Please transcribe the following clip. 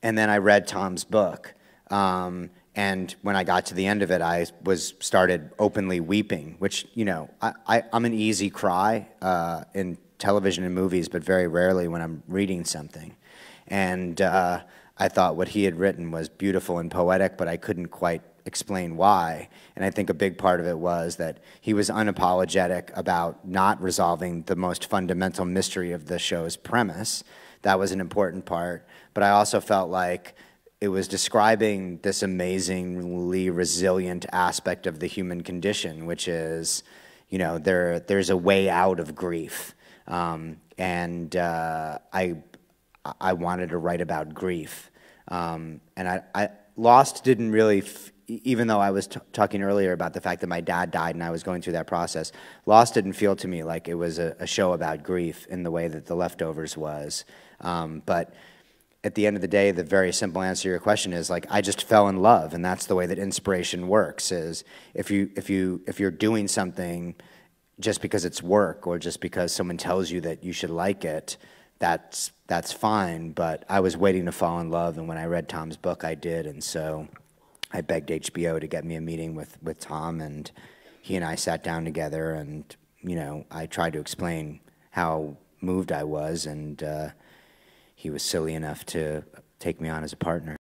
And then I read Tom's book. And when I got to the end of it, I started openly weeping, which, you know, I'm an easy cry in television and movies, but very rarely when I'm reading something. And I thought what he had written was beautiful and poetic, but I couldn't quite explain why. And I think a big part of it was that he was unapologetic about not resolving the most fundamental mystery of the show's premise. That was an important part. But I also felt like it was describing this amazingly resilient aspect of the human condition, which is, you know, there's a way out of grief. I wanted to write about grief. And Lost didn't really, even though I was talking earlier about the fact that my dad died and I was going through that process, Lost didn't feel to me like it was a show about grief in the way that The Leftovers was. But at the end of the day, the very simple answer to your question is, like, I just fell in love, and that's the way that inspiration works. Is if you're doing something just because it's work or just because someone tells you that you should like it, that's fine. But I was waiting to fall in love, and when I read Tom's book, I did, and so I begged HBO to get me a meeting with Tom, and he and I sat down together, and, you know, I tried to explain how moved I was, and he was silly enough to take me on as a partner.